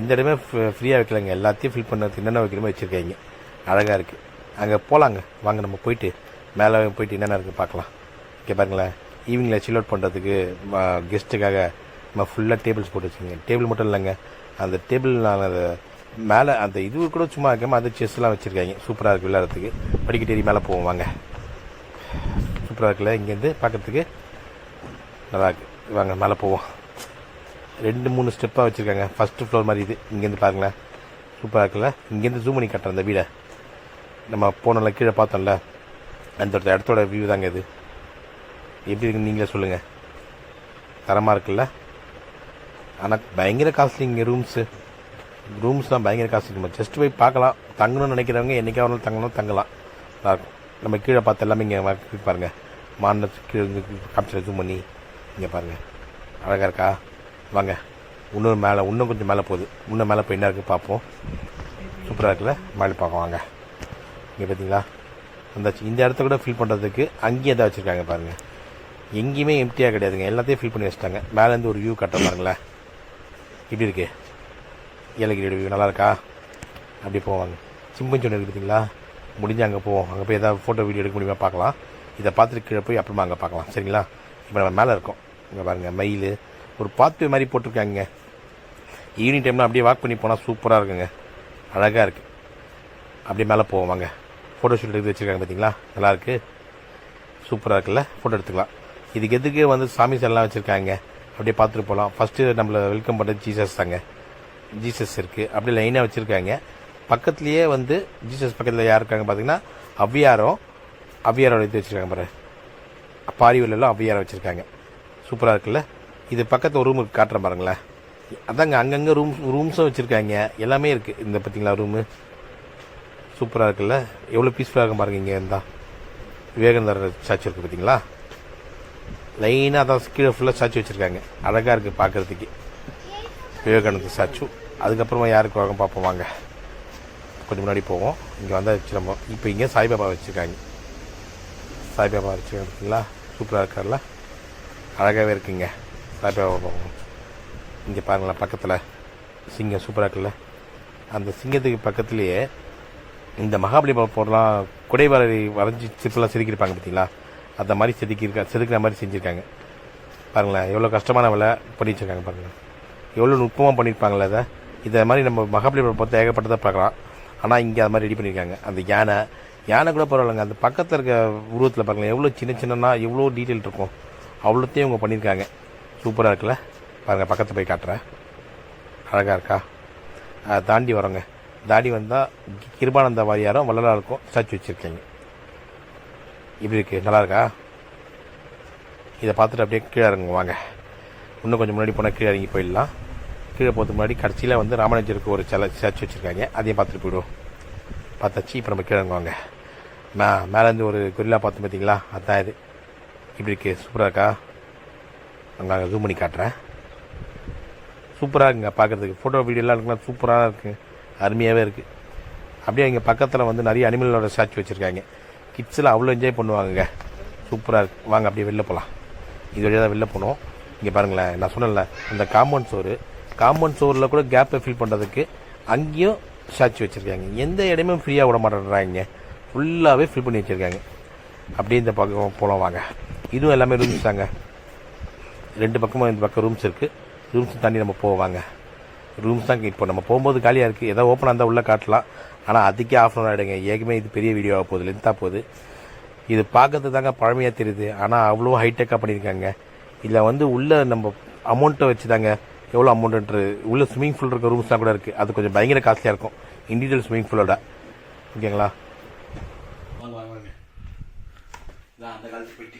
எந்த இடமே ஃப்ரீயாக வைக்கலைங்க. எல்லாத்தையும் ஃபில் பண்ணுறதுக்கு என்னென்ன வைக்கணுமோ வச்சுருக்காங்க. அழகாக இருக்குது. அங்கே போகலாங்க. வாங்க நம்ம போயிட்டு மேலே போயிட்டு என்னென்ன இருக்குது பார்க்கலாம். இங்கே பாருங்களேன், ஈவினிங்கில் சில் அவுட் பண்ணுறதுக்கு கெஸ்ட்டுக்காக நம்ம ஃபுல்லாக டேபிள்ஸ் போட்டு வச்சுக்கோங்க. டேபிள் மட்டும் இல்லைங்க, அந்த டேபிள் நான் மேலே அந்த இது கூட சும்மா வைக்காமல் அது செஸ்லாம் வச்சுருக்காங்க. சூப்பராக இருக்குது விளையாடுறதுக்கு. படிக்கட்டேரி மேலே போவோம் வாங்க. சூப்பராக இருக்குல்ல? இங்கேருந்து பார்க்குறதுக்கு நல்லா இருக்குது. வாங்க மேலே போவோம். 2-3 ஸ்டெப்பாக வச்சுருக்காங்க. ஃபஸ்ட்டு ஃப்ளோர் மாதிரி இது. இங்கேருந்து பாருங்களேன், சூப்பராக இருக்குல்ல? இங்கேருந்து ஜூம் பண்ணி காட்டுறேன் அந்த வீடை. நம்ம போனோம்ல, கீழே பார்த்தோம்ல, அந்த இடத்தோட வியூ தாங்க இது. எப்படி இருக்குன்னு நீங்களே சொல்லுங்கள். தரமாக இருக்குல்ல? ஆனால் பயங்கர காஸ்ட்லி இங்கே ரூம்ஸ்லாம் பயங்கர காஸ்ட்லி. நம்ம ஜஸ்ட் போய் பார்க்கலாம். தங்கணும்னு நினைக்கிறவங்க என்றைக்கா ஒரு நாள் தங்கலாம். நல்லாயிருக்கும். நம்ம கீழே பார்த்து எல்லாமே இங்கே பாருங்கள். மாநில கீழே காமிச்சு ஜூம் பண்ணி இங்கே பாருங்கள். அழகாக இருக்கா? வாங்க இன்னும் கொஞ்சம் மேலே போகுது. இன்னும் மேலே போய் என்ன இருக்குது பார்ப்போம். சூப்பராக இருக்குல்ல? மேலே பார்க்க வாங்க. இங்கே பார்த்தீங்களா? வந்தாச்சு. இந்த இடத்த கூட ஃபில் பண்ணுறதுக்கு அங்கேயே தான் வச்சுருக்காங்க பாருங்கள். எங்கேயுமே எம்டியாக கிடையாதுங்க. எல்லாத்தையும் ஃபில் பண்ணி வச்சுட்டாங்க. மேலேருந்து ஒரு வியூ கட்ட பாருங்களேன். இப்படி இருக்குது ஏலகிரியோட வியூ. நல்லா இருக்கா? அப்படி போவாங்க. சிம்பஞ்சொன்று இருக்குது பார்த்தீங்களா? முடிஞ்சு அங்கே போவோம். அங்கே போய் ஏதாவது ஃபோட்டோ வீடியோ எடுக்க முடியுமா பார்க்கலாம். இதை பார்த்துட்டு கீழே போய் அப்புறமா அங்கே பார்க்கலாம். சரிங்களா? இப்போ நம்ம மேலே இருக்கோம். இங்கே பாருங்கள், மயில் ஒரு பாத்து மாதிரி போட்டிருக்காங்க. ஈவினிங் டைமில் அப்படியே வாக் பண்ணி போனால் சூப்பராக இருக்குங்க. அழகாக இருக்குது. அப்படியே மேலே போவோம் வாங்க. ஃபோட்டோ ஷூட் எடுத்து வச்சுருக்காங்க பார்த்தீங்களா? நல்லாயிருக்கு. சூப்பராக இருக்குல்ல? ஃபோட்டோ எடுத்துக்கலாம். இதுக்கு எதுக்கு சாமி செல்லாம் வச்சுருக்காங்க. அப்படியே பார்த்துட்டு போகலாம். ஃபஸ்ட்டு நம்மளை வெல்கம் பண்ணுறது ஜீசஸ் தாங்க. ஜீசஸ் இருக்குது. அப்படியே லைனாக வச்சுருக்காங்க. பக்கத்துலேயே ஜீசஸ் பக்கத்தில் யார் இருக்காங்க பார்த்தீங்கன்னா அவ்வியாரோட இது வச்சுருக்காங்க பாரு. பாரிவெல்லாம் அவ்வியாரை வச்சுருக்காங்க. சூப்பராக இருக்குல்ல? இது பக்கத்தில் ஒரு ரூமுக்கு காட்டுறேன் பாருங்களேன். அதாங்க அங்கங்கே ரூம்ஸும் வச்சுருக்காங்க. எல்லாமே இருக்குது. இந்த பார்த்தீங்களா ரூமு? சூப்பராக இருக்குல்ல? எவ்வளோ பீஸ்ஃபுல்லாக இருக்கும் பாருங்க. இங்கே இருந்தால் விவேகானந்தர் சர்ச் இருக்குது பார்த்தீங்களா? லைனாக தான் கீழே ஃபுல்லாக ஸ்டாச்சு வச்சுருக்காங்க. அழகாக இருக்குது பார்க்குறதுக்கு விவேகானந்த ஸ்டாச்சு. அதுக்கப்புறமா யாருக்கு வாங்க பார்ப்போம் வாங்க. கொஞ்சம் முன்னாடி போவோம். இங்கே வந்தாச்சு நம்ம. இப்போ இங்கே சாய்பாபா வச்சுருக்காங்க. சாய்பாபா வச்சுருக்கீங்களா? சூப்பராக இருக்கார்ல, அழகாகவே இருக்குங்க சாய்பாபா பார்ப்போம். இங்கே பாருங்களேன் பக்கத்தில் சிங்கம் சூப்பராக இருக்குல்ல. அந்த சிங்கத்துக்கு பக்கத்துலேயே இந்த மகாபலிபுரம் போடலாம் குடைவரை வரைஞ்சி சிற்பெல்லாம் செதுக்கியிருப்பாங்க பார்த்தீங்களா? அந்த மாதிரி செதுக்கிற மாதிரி செஞ்சுருக்காங்க பாருங்களேன். எவ்வளோ கஷ்டமான வேலை பண்ணி வச்சுருக்காங்க பாருங்கள். எவ்வளோ நுட்பமாக பண்ணியிருப்பாங்களே அதை. இதை மாதிரி நம்ம மகாபலிபுரம் பார்த்து ஏகப்பட்டதாக பார்க்கலாம். ஆனால் இங்கே அது மாதிரி ரெடி பண்ணியிருக்காங்க. அந்த யானை கூட பரவாயில்லைங்க. அந்த பக்கத்தில் இருக்க உருவத்தில் பாருங்களேன் எவ்வளோ சின்னனா எவ்வளோ டீட்டெயில் இருக்கும். அவ்வளோத்தையும் இவங்க பண்ணியிருக்காங்க. சூப்பராக இருக்குல்ல பாருங்கள். பக்கத்தில் போய் காட்டுறேன். அழகாக இருக்கா? தாண்டி வரோங்க. தாண்டி வந்தால் கிருபானந்த வாரியாரும் வள்ளலாருக்கும் ஸ்டாச்சு வச்சுருக்கீங்க. இப்படி இருக்குது, நல்லா இருக்கா? இதை பார்த்துட்டு அப்படியே கீழே இறங்குங்க வாங்க. இன்னும் கொஞ்சம் முன்னாடி போனால் கீழே இறங்கி போயிடலாம். கீழே போகிறதுக்கு முன்னாடி கடைசியில் வந்து ராமானுஜருக்கு ஒரு ஸ்டாச்சு வச்சுருக்காங்க. அதையும் பார்த்துட்டு போயிடுவோம். பார்த்தாச்சு. இப்போ நம்ம கீழே இறங்குவாங்க. மேலேருந்து ஒரு கொரில்லா பார்த்து பார்த்தீங்களா? அதுதான் இது. இப்படி இருக்குது, சூப்பராக இருக்கா? அங்கே ஜூம் பண்ணி காட்டுறேன். சூப்பராக இருக்குங்க பார்க்குறதுக்கு. ஃபோட்டோ வீடியோலாம் இருக்குன்னா சூப்பராக இருக்குது, அருமையாகவே இருக்குது. அப்படியே இங்கே பக்கத்தில் வந்து நிறைய அனிமலோட ஸ்டாச்சு வச்சுருக்காங்க. கிட்ஸ்லாம் அவ்வளோ என்ஜாய் பண்ணுவாங்க. சூப்பராக இருக்குது. வாங்க அப்படியே வெளில போகலாம். இது வழியாக தான் வெளில போகணும். இங்கே பாருங்களேன், நான் சொன்னேன்ல அந்த காம்பவுண்ட் சோரில் கூட கேப்பை ஃபில் பண்ணுறதுக்கு அங்கேயும் ஸ்டாச்சு வச்சுருக்காங்க. எந்த இடமே ஃப்ரீயாக விட மாட்டேன்றாங்க. ஃபுல்லாகவே ஃபில் பண்ணி வச்சுருக்காங்க. அப்படியே இந்த பக்கம் போகலாம் வாங்க. இதுவும் எல்லாமே ரூம்ஸ் தாங்க. 2 பக்கமும் இந்த பக்கம் ரூம்ஸ் இருக்குது. ரூம்ஸ் தாண்டி நம்ம போவாங்க. ரூம்ஸ் தான் இப்போ நம்ம போகும்போது காலியாக இருக்குது. ஏதோ ஓப்பனாக இருந்தால் உள்ளே காட்டலாம். ஆனால் அதுக்கே ½ அன் ஆகிடுங்க. ஏற்கனவே இது பெரிய வீடியோவாக போகுது, லென்த்தாக போகுது. இது பார்க்கறது தாங்க பழமையாக தெரியுது. ஆனால் அவ்வளோ ஹைடெக்காக பண்ணியிருக்காங்க. இதில் வந்து உள்ளே நம்ம அமௌண்ட்டை வச்சு தாங்க எவ்வளோ அமௌண்ட்டுன்றது. உள்ள ஸ்விம்மிங் பூல் இருக்க ரூம்ஸ் தான் கூட இருக்குது. அது கொஞ்சம் பயங்கர காஸ்ட்லியாக இருக்கும் இண்டிவிஜுவல் ஸ்விம்மிங் பூலோட. ஓகேங்களா? அந்த காலத்து பெட்டி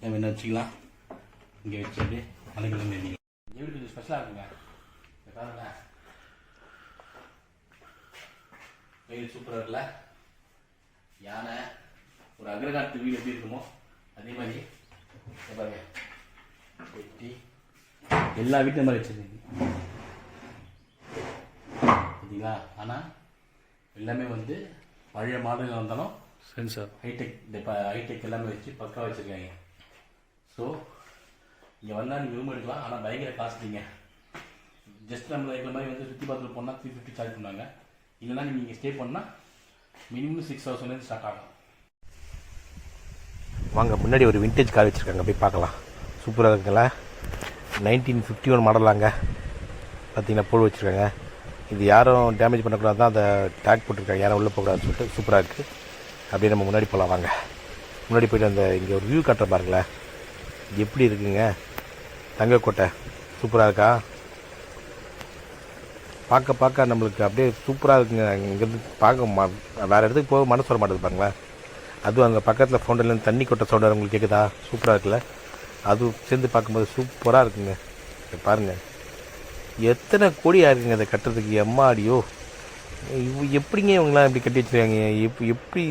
என்ன வச்சுக்கலாம். இங்கே வச்சுட்டு அலைகள் எப்படி கொஞ்சம் ஸ்பெஷலாக இருக்குங்க. வெயில் சூப்பராக இருக்குல்ல. யானை ஒரு அக்ரகாரத்து வீடு எப்படி இருக்குமோ அதே மாதிரி பாருங்க. பெட்டி எல்லா வீட்டும் மாதிரி வச்சுருக்கீங்க பார்த்தீங்களா? ஆனால் எல்லாமே வந்து பழைய மாடலில் வந்தாலும் சென்சார் ஹைடெக் எல்லாமே வச்சு பக்கா வச்சுருக்காங்க. ஸோ இங்கே வந்தால் நீங்கள் ரூம் எடுக்கலாம். ஆனால் பயங்கர காஸ்ட்லிங்க. ஜஸ்ட் நம்மளை இருக்கிற மாதிரி வந்து சுற்றி பார்த்துட்டு போனால் 350 சார்ஜ் பண்ணாங்க. இல்லைனா நீங்கள் இங்கே ஸ்டே பண்ணால் மினிமம் 6000 ஸ்டார்ட் ஆகும். வாங்க, முன்னாடி ஒரு விண்டேஜ் கார் வச்சுருக்காங்க, போய் பார்க்கலாம். சூப்பராக இருக்குங்களா? 1951 மாடலாங்க. பார்த்தீங்கன்னா போல் வச்சுருக்காங்க. இது யாரும் டேமேஜ் பண்ணக்கூடாது தான் அந்த டேக் போட்டிருக்காங்க. யாரும் உள்ளே போகக்கூடாதுன்னு சொல்லிட்டு சூப்பராக இருக்குது. அப்படியே நம்ம முன்னாடி போகலாம் வாங்க. முன்னாடி போய்ட்டு அந்த இங்கே ஒரு வியூ காட்டுற பாருங்களேன். எப்படி இருக்குங்க தங்கக்கோட்டை. சூப்பராக இருக்கா? பார்க்க நம்மளுக்கு அப்படியே சூப்பராக இருக்குங்க. இங்கேருந்து பார்க்க வேறு இடத்துக்கு போக மனசு வர மாட்டேது பாருங்களேன். அதுவும் அங்கே பக்கத்தில் ஃபவுண்டன்லேருந்து தண்ணி கொட்டை சவுண்டாக உங்களுக்கு கேட்குதா? சூப்பராக இருக்குல்ல? அதுவும் சேர்ந்து பார்க்கும்போது சூப்பராக இருக்குங்க. பாருங்கள் எத்தனை கோடியாக இருக்குங்க அதை கட்டுறதுக்கு. எம்மாடியோ எப்படிங்க இவங்களாம் இப்படி கட்டி வச்சுருக்காங்க? எப்படி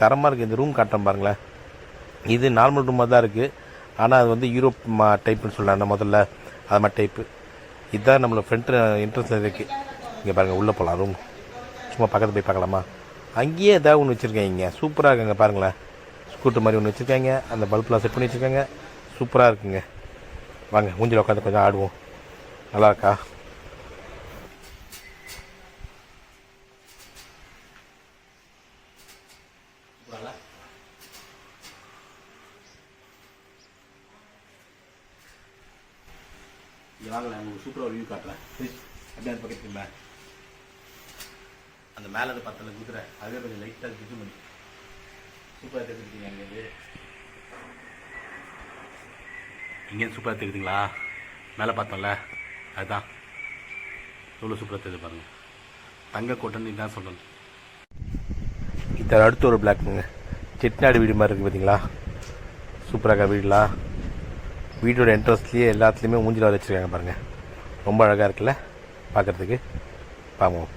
தரமாக இருக்குது. இந்த ரூம் காட்டுறேன் பாருங்களேன். இது நார்மல் ரூமாக தான் இருக்குது. ஆனால் அது வந்து யூரோப் டைப்புன்னு சொல்கிறாங்க முதல்ல. அது மாதிரி டைப்பு. இதுதான் நம்மளோட ஃப்ரண்ட் என்ட்ரன்ஸில் இருக்குது. இங்கே பாருங்கள், உள்ளே போகலாம். ரூம் சும்மா பக்கத்தில் போய் பார்க்கலாமா? அங்கேயே ஏதாவது ஒன்று வச்சுருக்காங்க. சூப்பராக இருக்குங்க பாருங்களேன். ஸ்கூட்டர் மாதிரி ஒன்று வச்சுருக்காங்க. அந்த பல்பெலாம் செட் பண்ணி வச்சுருக்காங்க. சூப்பராக இருக்குங்க. வாங்க மூஞ்சில் உட்காந்து கொஞ்சம் ஆடுவோம். நல்லா இருக்கா? வாங்க, நான் உங்களுக்கு சூப்பராக வியூ காட்டுறேன். அப்படியே அந்த பக்கத்துக்குங்களா அந்த மேலே அந்த பத்தில் குதிரை அதே கொஞ்சம் லைட்டாக இது பண்ணி சூப்பராக தெரிஞ்சுக்கிட்டீங்க. அங்கேருந்து இங்கேருந்து சூப்பராக தெரியுதுங்களா? மேலே பார்த்தோம்ல அதுதான் எவ்வளோ சூப்பராக தெரியுது பாருங்கள். தங்கக்கோட்டைன்னு தான் சொல்லணும். இதை அடுத்து ஒரு பிளாக்குங்க செட்டிநாடு வீடு மாதிரி இருக்குது பார்த்தீங்களா? சூப்பராக வீடுலாம். வீட்டோட என்ட்ரன்ஸ்லேயே எல்லாத்துலேயுமே மூஞ்சில் வர வச்சுருக்காங்க பாருங்கள். ரொம்ப அழகாக இருக்குல்ல பார்க்குறதுக்கு. பார்ப்போம்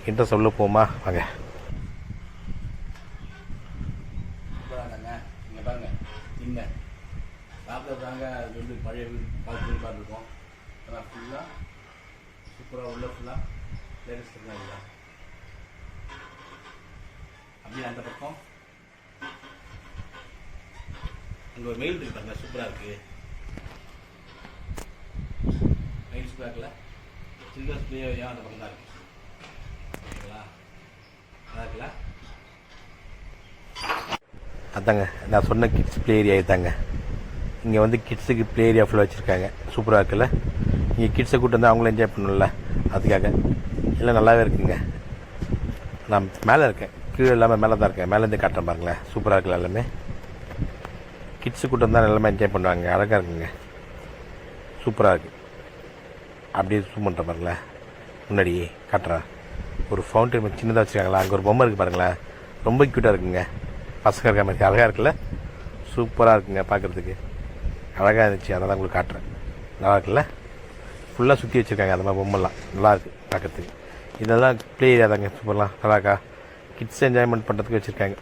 என்ட்ரன்ஸ் உள்ளே போமா வாங்க. பார்த்ததாங்க அது வந்து பழைய வீடு பார்த்து மாதிரி இருக்கும். ஆனால் ஃபுல்லாக சூப்பராக உள்ள ஃபுல்லாக லேட்டஸ்ட் டெக்னாலஜி தான். அப்படியே அந்த பக்கம் அங்கே ஒரு மெயில் இருக்கு பாருங்க, சூப்பராக இருக்குது. மெயில் சூப்பராக இருக்குல்ல, சில்ட்ரன்ஸ் பிளே ஏரியா அந்த பக்கம் தான் இருக்குது. ஓகேங்களா, நல்லா இருக்குல்ல. அதாங்க நான் சொன்ன கிட்ஸ் ப்ளே ஏரியா தாங்க. இங்கே வந்து கிட்ஸுக்கு ப்ளே ஏரியா ஃபுல்லாக வச்சுருக்காங்க. சூப்பராக இருக்குல்ல. இங்கே கிட்ஸை கூட்டு வந்து அவங்களும் என்ஜாய் பண்ணணும்ல, அதுக்காக எல்லாம் நல்லாவே இருக்குங்க. நான் மேலே இருக்கேன், கீழே இல்லாமல் மேலே தான் இருக்கேன். மேலேருந்து காட்டுறேன் பாருங்களேன், சூப்பராக இருக்குல்ல. எல்லாமே கிட்ஸு கூட்டு வந்தால் எல்லாமே என்ஜாய் பண்ணுவாங்க. அழகாக இருக்குங்க, சூப்பராக இருக்குது. அப்படியே ஜூம் பண்ணுறேன் பாருங்களேன், முன்னாடி காட்டுறேன். ஒரு ஃபவுண்டைன் சின்னதாக வச்சுருக்காங்களா, அங்கே ஒரு பொம்மை இருக்குது பாருங்களேன், ரொம்ப க்யூட்டாக இருக்குங்க. பசங்க இருக்க மாதிரி அழகாக இருக்குல்ல, சூப்பராக இருக்குங்க. பார்க்குறதுக்கு அழகாக இருந்துச்சு, அதை தான் உங்களுக்கு காட்டுறேன். நல்லா இருக்குல்ல, ஃபுல்லாக சுற்றி வச்சுருக்காங்க அந்த மாதிரி பொம்மைலாம். நல்லாயிருக்கு பார்க்குறதுக்கு. இதெல்லாம் ப்ளே ஏரியா தாங்க, சூப்பர்லாம் நல்லாக்கா. கிட்ஸ் என்ஜாய்மெண்ட் பண்ணுறதுக்கு வச்சுருக்காங்க.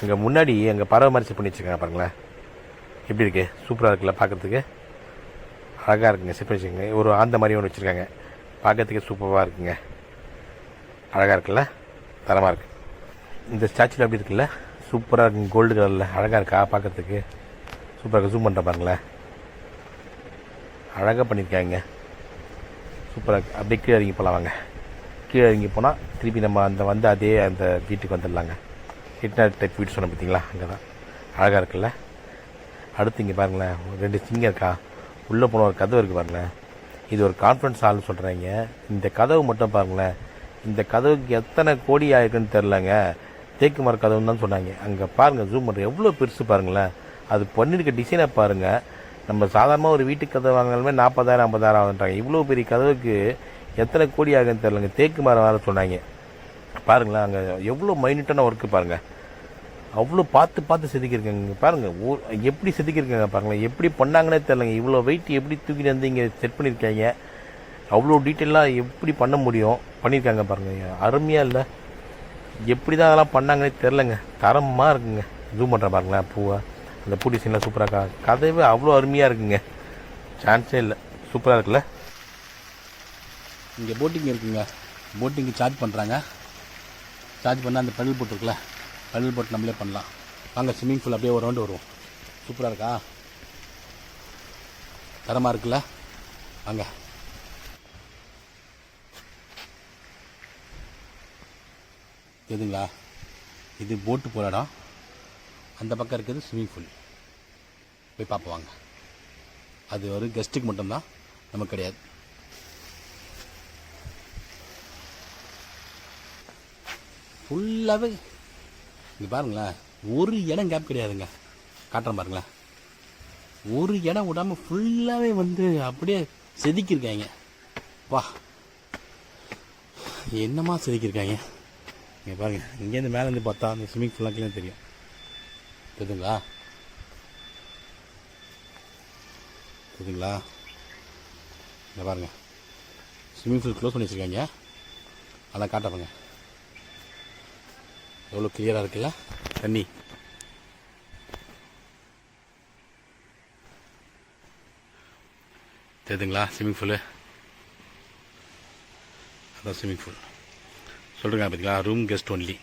அங்கே முன்னாடி அங்கே பறவை மாதிரி செட் பண்ணி வச்சுருக்காங்க பாருங்களேன், எப்படி இருக்குது, சூப்பராக இருக்குல்ல. பார்க்குறதுக்கு அழகாக இருக்குங்க, செட் பண்ணி வச்சுருக்காங்க. ஒரு ஆந்த மாதிரி ஒன்று வச்சுருக்காங்க, பார்க்குறதுக்கு சூப்பராக இருக்குங்க. அழகாக இருக்குல்ல, தரமாக இருக்குது. இந்த ஸ்டாச்சுவில் அப்படி இருக்குல்ல, சூப்பராக இருக்குங்க. கோல்டு கலரில் அழகாக இருக்கா பார்க்குறதுக்கு, சூப்பராக இருக்குது. ஜூம் பண்ணுற பாருங்களேன், அழகாக பண்ணியிருக்காங்க, சூப்பராக இருக்குது. அப்படியே கீழே இறங்கி போகலாம் வாங்க. கீழே இறங்கி போனால் திருப்பி நம்ம அந்த அதே அந்த வீட்டுக்கு வந்துடலாங்க. ஹிட்னர் டைப் வீடு சொன்ன பார்த்தீங்களா, அங்கே தான் அழகாக இருக்குல்ல. அடுத்து இங்கே பாருங்களேன், 2 சிங்கம் இருக்கா. உள்ளே போன ஒரு கதவு இருக்குது பாருங்களேன். இது ஒரு கான்ஃபரன்ஸ் ஹால்னு சொல்கிறாங்க. இந்த கதவு மட்டும் பாருங்களேன், இந்த கதவுக்கு எத்தனை கோடி ஆயிருக்குன்னு தெரிலங்க. தேக்கு மர கதவுன்னு தான் சொன்னாங்க. அங்கே பாருங்கள், ஜூம் பண்ணுற எவ்வளோ பெருசு பாருங்களேன். அது பண்ணியிருக்க டிசைனை பாருங்கள். நம்ம சாதாரணமாக ஒரு வீட்டுக்கு கதவு வாங்கினாலுமே 40,000 50,000 ஆகுன்றாங்க. இவ்வளோ பெரிய கதவுக்கு எத்தனை கோடி ஆகுன்னு தெரிலங்க. தேக்கு மரம் வேறு சொன்னாங்க. பாருங்களேன், அங்கே எவ்வளோ மைன்யூட்டான ஒர்க்கு பாருங்கள். அவ்வளோ பார்த்து செதுக்கியிருக்காங்க பாருங்கள். எப்படி செதுக்கியிருக்காங்க பாருங்களேன், எப்படி பண்ணாங்கன்னே தெரிலங்க. இவ்வளோ வெயிட் எப்படி தூக்கிட்டு வந்து இங்கே செட் பண்ணியிருக்காங்க. அவ்வளோ டீட்டெயிலாக எப்படி பண்ண முடியும், பண்ணியிருக்காங்க பாருங்கள். அருமையாக இல்லை, எப்படி தான் அதெல்லாம் பண்ணாங்கன்னே தெரிலங்க. தரமாக இருக்குங்க. ஜூம் பண்ணுறேன் பாருங்களேன், பூவை அந்த பூ டிசைன்லாம் சூப்பராக இருக்கா. கதவே அவ்வளோ அருமையாக இருக்குங்க, சான்ஸே இல்லை. சூப்பராக இருக்குல்ல. இங்கே போட்டிங் இருக்குங்க. போட்டிங்கு சார்ஜ் பண்ணுறாங்க. சார்ஜ் பண்ணால் அந்த பெடல் போட்டு இருக்குல்ல, பெடல் போட்டு நம்மளே பண்ணலாம். வாங்க ஸ்விம்மிங் பூல் அப்படியே ஒரு ரவுண்டு வருவோம். சூப்பராக இருக்கா, தரமாக இருக்குல்ல. வாங்க. எதுங்களா, இது போட்டு போகிற இடம். அந்த பக்கம் இருக்கிறது ஸ்விம்மிங் பூல். போய் பார்ப்போம் வாங்க. அது ஒரு கெஸ்ட்டுக்கு மட்டும்தான், நமக்கு கிடையாது. ஃபுல்லாகவே இங்கே பாருங்களேன், ஒரு இடம் கேப் கிடையாதுங்க. காட்டுறேன் பாருங்களேன், ஒரு இடம் விடாமல் ஃபுல்லாகவே வந்து அப்படியே செதுக்கியிருக்காங்க. வா, என்னமா செதுக்கியிருக்காங்க. இங்கே பாருங்கள், இங்கேருந்து மேலேருந்து பார்த்தா அந்த ஸ்விம்மிங் பூலாக்கெல்லாம் தெரியும். தெரியுதுங்களா, தெரியுதுங்களா. இங்கே பாருங்கள், ஸ்விம்மிங் பூல் க்ளோஸ் பண்ணி வச்சுருக்காங்க. அதெல்லாம் காட்டுறேங்க, எவ்வளோ கிளியராக இருக்குல்ல தண்ணி. தெரியுதுங்களா ஸ்விம்மிங் பூலு, அதான் ஸ்விம்மிங் பூல் சொல்கிறேங்க. பார்த்தீங்களா, ரூம் கெஸ்ட் ஒன்லி.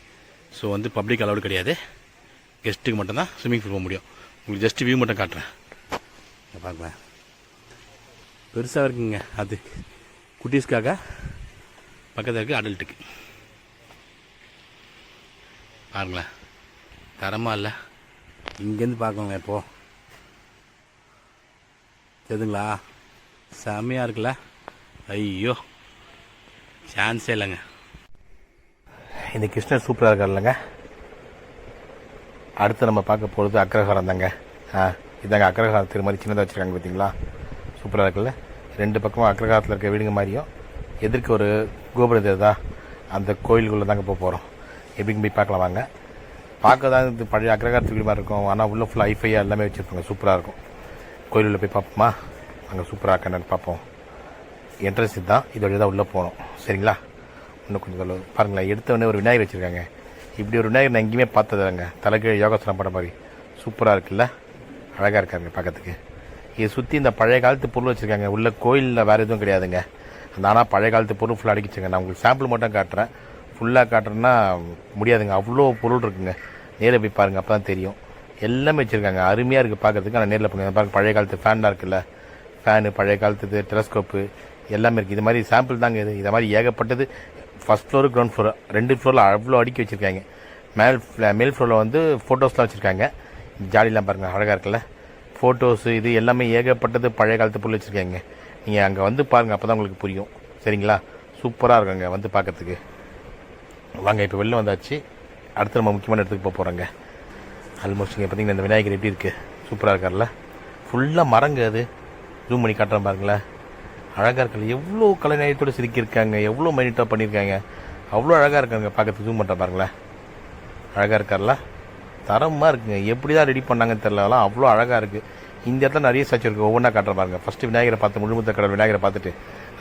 ஸோ வந்து பப்ளிக் அலவுடு கிடையாது, கெஸ்ட்டுக்கு மட்டும்தான் ஸ்விம்மிங் பூல் போக முடியும். உங்களுக்கு ஜஸ்ட் வியூ மட்டும் காட்டுறேன். பார்க்கலாம், பெருசாக இருக்குங்க. அது குட்டீஸ்க்காக, பக்கத்தில் இருக்குது அடல்ட்டுக்கு. பாருங்களேன், தரமாக இல்லை. இங்கேருந்து பார்க்கோங்க. இப்போது தெரியுதுங்களா, செம்மையாக இருக்குல்ல. ஐயோ, சான்ஸே இல்லைங்க. இந்த கிருஷ்ணர் சூப்பராக இருக்கார் இல்லைங்க. அடுத்து நம்ம பார்க்க போகிறது அக்ரஹாரம் தாங்க. இதாங்க அக்ரஹாரம் திரு மாதிரி சின்னதாக வச்சுருக்காங்க பார்த்தீங்களா, சூப்பராக இருக்குல்ல. 2 பக்கமும் அக்ரஹாரத்தில் இருக்க வீடுங்க மாதிரியும் எதிர்க்க ஒரு கோபுரம் தெரியுதா, அந்த கோயிலுக்குள்ளே தாங்க போக போகிறோம். எப்படிங்க போய் பார்க்கலாம் வாங்க. பார்க்க தான் இது பழைய அக்ரஹாரத்து வீடு மாதிரி இருக்கும், ஆனால் உள்ளே ஃபுல்லாக ஹைஃபையாக எல்லாமே வச்சுருப்பாங்க, சூப்பராக இருக்கும். கோயிலுள்ள போய் பார்ப்போமா, அங்கே சூப்பராக இருக்கேன்னு பார்ப்போம். என்ட்ரன்ஸ் தான், இதோட தான் உள்ளே போகணும். சரிங்களா, இன்னும் கொஞ்சம் பாருங்களேன். எடுத்தவொடனே ஒரு விநாயகர் வச்சுருக்காங்க. இப்படி ஒரு விநாயகர் நான் எங்கேயுமே பார்த்ததில்லைங்க. தலைக்கு யோகாசனம் பண்ண மாதிரி சூப்பராக இருக்குல்ல, அழகாக இருக்காருங்க பார்க்கறதுக்கு. இதை சுற்றி இந்த பழைய காலத்து பொருள் வச்சுருக்காங்க. உள்ள கோயிலில் வேறு எதுவும் கிடையாதுங்க. ஆனால் பழைய காலத்து பொருள் ஃபுல்லாக அடிக்கிச்சுங்க. நான் உங்களுக்கு சாம்பிள் மட்டும் காட்டுறேன். ஃபுல்லாக காட்டுறேன்னா முடியாதுங்க. அவ்வளோ பொருள் இருக்குங்க. நேரில் போய் பாருங்கள், அப்போ தான் தெரியும். எல்லாமே வச்சுருக்காங்க. அருமையாக இருக்குது பார்க்குறதுக்கு. ஆனால் நேரில் போங்க. பாருங்கள், பழைய காலத்து ஃபேன்லாம் இருக்குல்ல, ஃபேனு, பழைய காலத்து டெலஸ்கோப்பு எல்லாமே இருக்குது. இது மாதிரி சாம்பிள் தாங்க இது. இதை மாதிரி ஏகப்பட்டது. ஃபஸ்ட் ஃப்ளோரு, கிரவுண்ட் ஃப்ளோர், 2 ஃப்ளோரில் அவ்வளோ அடுக்கி வச்சுருக்காங்க. மேல் ஃப்ளோரில் வந்து ஃபோட்டோஸ்லாம் வச்சுருக்காங்க. ஜாலிலாம் பாருங்கள், அழகாக இருக்குல்ல. ஃபோட்டோஸு இது எல்லாமே ஏகப்பட்டது பழைய காலத்து பொருள் வச்சுருக்காங்க. நீங்கள் அங்கே வந்து பாருங்கள், அப்போ தான் உங்களுக்கு புரியும். சரிங்களா? சூப்பராக இருக்குங்க வந்து பார்க்கறதுக்கு. வாங்க, இப்போ வெளில வந்தாச்சு. அடுத்து நம்ம முக்கியமான இடத்துக்கு போக போகிறோங்க. ஆல்மோஸ்ட் இங்கே பார்த்தீங்கன்னா இந்த விநாயகர் எப்படி இருக்குது, சூப்பராக இருக்கார்ல. ஃபுல்லாக மரங்க. அது ஜூம் பண்ணி காட்டுறேன் பாருங்களேன். அழகாக இருக்குல்ல. எவ்வளோ கலைநயத்தோடு சிரிக்கிருக்காங்க, எவ்வளோ மைனிட்டாக பண்ணியிருக்காங்க. அவ்வளோ அழகாக இருக்காங்க பார்க்கறதுக்கு. ஜூம் பண்ணுறேன் பாருங்களேன். அழகாக இருக்கார்ல, தரமாக இருக்குங்க. எப்படி தான் ரெடி பண்ணாங்கன்னு தெரியலாம், அவ்வளோ அழகாக இருக்குது. இந்த இடத்துல நிறைய ஸ்டாச்சு இருக்குது. ஒவ்வொன்றா காட்டுற பாருங்க. ஃபஸ்ட்டு விநாயகரை பார்த்து, முழுமுத்த கடவுள் விநாயகரை பார்த்துட்டு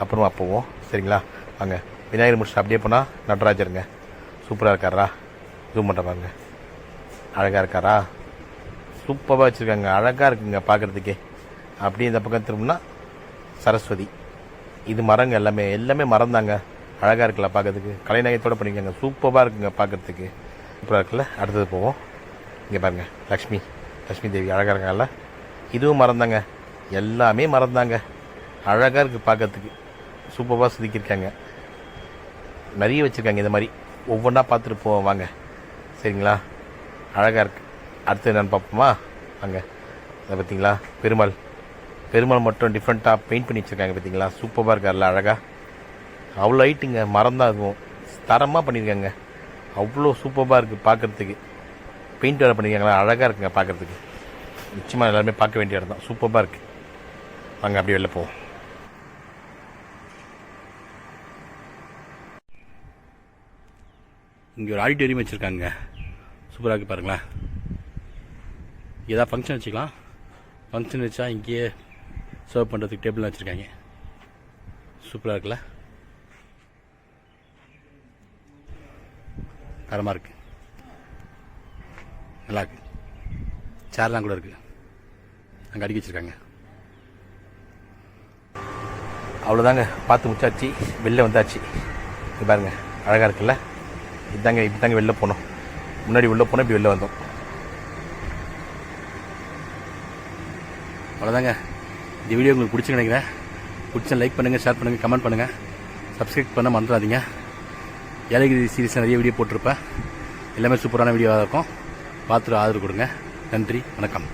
அப்புறமா போவோம். சரிங்களா? வாங்க, விநாயகர் முடிச்சுட்டு அப்படியே போனால் நடராஜருங்க. சூப்பராக இருக்காரா? ஜூம் பண்ணுற பாருங்க. அழகாக இருக்காரா? சூப்பராக வச்சுருக்காங்க. அழகாக இருக்குங்க பார்க்குறதுக்கே. அப்படியே இந்த பக்கம் திரும்பினா சரஸ்வதி. இது மரங்க, எல்லாமே மரம் தாங்க. அழகாக இருக்குல்ல பார்க்கறதுக்கு. கலைநயத்தோடு பண்ணியிருக்காங்க. சூப்பராக இருக்குங்க பார்க்குறதுக்கு. சூப்பராக இருக்குல்ல. அடுத்தது போவோம். இங்கே பாருங்கள், லக்ஷ்மி தேவி அழகாக இருக்காங்கல்ல. இதுவும் மறந்தாங்க. எல்லாமே மறந்தாங்க. அழகாக இருக்குது பார்க்கறதுக்கு. சூப்பராக செதுக்கியிருக்காங்க. நிறைய வச்சுருக்காங்க. இந்த மாதிரி ஒவ்வொன்றா பார்த்துட்டு போவோம் வாங்க. சரிங்களா? அழகாக இருக்குது. அடுத்து என்னென்னு பார்ப்போமா? வாங்க. அதை பார்த்தீங்களா, பெருமாள் மட்டும் டிஃப்ரெண்ட்டாக பெயிண்ட் பண்ணி வச்சுருக்காங்க. பார்த்தீங்களா? சூப்பராக இருக்கார்ல அழகாக. அவ்வளோ ஹைட்டுங்க. மரம் தான் அதுவும். தரமாக பண்ணியிருக்காங்க. அவ்வளோ சூப்பராக இருக்குது பார்க்குறதுக்கு. பெயிண்ட் வேறு பண்ணியிருக்காங்களா, அழகாக இருக்குங்க பார்க்குறதுக்கு. நிச்சயமாக எல்லாருமே பார்க்க வேண்டிய இடம் தான். சூப்பராக இருக்குது. வாங்க அப்படியே வெளில போவோம். இங்கே ஒரு ஆடிட்டோரியம் வச்சுருக்காங்க. சூப்பராக இருக்குது பாருங்களேன். ஏதாவது ஃபங்க்ஷன் வச்சுக்கலாம். ஃபங்க்ஷன் வச்சா இங்கேயே சர்வ் பண்ணுறதுக்கு டேபிள்லாம் வச்சுருக்காங்க. சூப்பராக இருக்குல்ல. தரமாக இருக்குது. நல்லா இருக்குது. சேர்லாம் கூட இருக்குது. அங்கே அடுக்கி வச்சுருக்காங்க. அவ்வளோதாங்க, பார்த்து முச்சாச்சு. வெளில வந்தாச்சு. இது பாருங்கள், அழகாக இருக்குல்ல. இப்படி தாங்க வெளில போனோம். முன்னாடி உள்ளே போனோம், இப்படி வெளில வந்தோம். அவ்வளோதாங்க. இந்த வீடியோ உங்களுக்கு பிடிச்சி நினைக்கிறேன். பிடிச்சா லைக் பண்ணுங்கள், ஷேர் பண்ணுங்கள், கமெண்ட் பண்ணுங்கள். சப்ஸ்கிரைப் பண்ண மறந்துடாதீங்க. ஏலகிரி சீரீஸில் நிறைய வீடியோ போட்டிருப்பேன். எல்லாமே சூப்பரான வீடியோவாக இருக்கும். பார்த்துட்டு ஆதரவு கொடுங்க. நன்றி, வணக்கம்.